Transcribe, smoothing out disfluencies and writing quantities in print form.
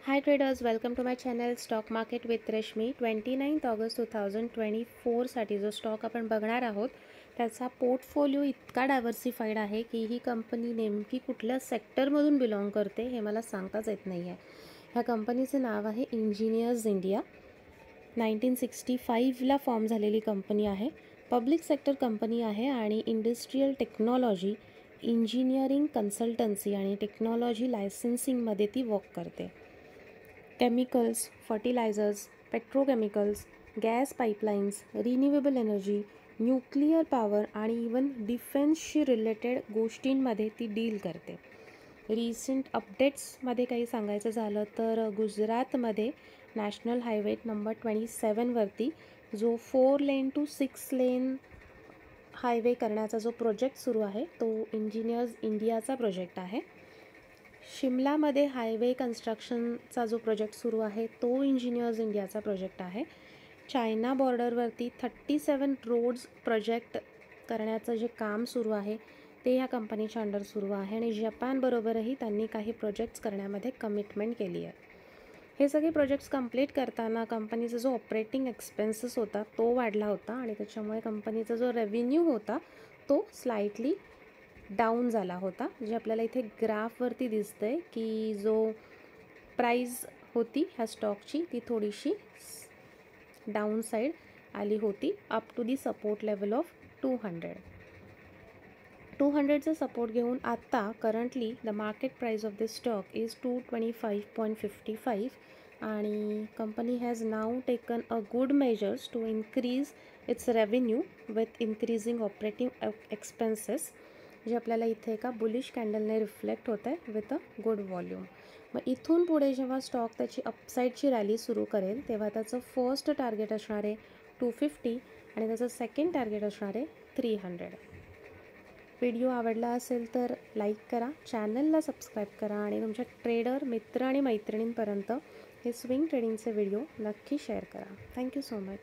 Hi traders, welcome to my channel Stock Market with Rashmi. 29th August 2024 साठी जो stock आपण बघणार आहोत त्याचा पोर्टफोलिओ इतका डायव्हर्सिफाईड आहे की ही कंपनी नेमकी कुठल्या सेक्टरमधून बिलॉंग करते हे मला सांगताच येत नाही आहे. ह्या कंपनीचे नाव आहे इंजिनियर्स इंडिया. 1965ला फॉर्म झालेली कंपनी आहे. पब्लिक सेक्टर कंपनी आहे आणि इंडस्ट्रियल टेक्नॉलॉजी, इंजिनिअरिंग कन्सल्टन्सी आणि टेक्नॉलॉजी लायसन्सिंगमध्ये ती वर्क करते. Chemicals, fertilisers, petrochemicals, gas pipelines, renewable energy, nuclear power आणि इवन डिफेन्सशी रिलेटेड गोष्टींमध्ये ती डील करते. रिसेंट अपडेट्समध्ये काही सांगायचं झालं तर गुजरातमध्ये नॅशनल हायवे नंबर 27वरती जो 4 लेन टू 6 लेन हायवे करण्याचा जो प्रोजेक्ट सुरू आहे तो इंजिनियर्स इंडियाचा प्रोजेक्ट आहे. शिमलामध्ये हायवे कन्स्ट्रक्शनचा जो प्रोजेक्ट सुरू आहे तो इंजिनियर्स इंडियाचा प्रोजेक्ट आहे. चायना बॉर्डरवरती 37 रोड्स प्रोजेक्ट करण्याचं जे काम सुरू आहे ते ह्या कंपनीच्या अंडर सुरू आहे आणि जपानबरोबरही त्यांनी काही प्रोजेक्ट्स करण्यामध्ये कमिटमेंट केली आहे. हे सगळे प्रोजेक्ट्स कंप्लीट करताना कंपनीचा जो ऑपरेटिंग एक्सपेन्सेस होता तो वाढला होता आणि त्याच्यामुळे कंपनीचा जो रेव्हेन्यू होता तो स्लाइटली डाऊन झाला होता. जे आपल्याला इथे ग्राफवरती दिसतंय की जो प्राईज होती ह्या स्टॉकची ती थोडीशी डाऊन साईड आली होती up to the support level of 200चा सपोर्ट घेऊन आता currently the market price of this stock is 225.55 आणि company has now taken a good measures to increase its revenue with increasing operating expenses, जे आपल्याला इथे एका बुलिश कॅन्डलने रिफ्लेक्ट होत आहे विथ अ गुड व्हॉल्यूम. मग इथून पुढे जेव्हा स्टॉक त्याची अपसाईडची रॅली सुरू करेल तेव्हा त्याचं फर्स्ट टार्गेट असणार आहे 250 आणि त्याचं सेकंड टार्गेट असणार आहे 300. व्हिडिओ आवडला असेल तर लाईक करा, चॅनलला सबस्क्राईब करा आणि तुमच्या ट्रेडर मित्र आणि मैत्रिणींपर्यंत हे स्विंग ट्रेडिंगचे व्हिडिओ नक्की शेअर करा. Thank you so much.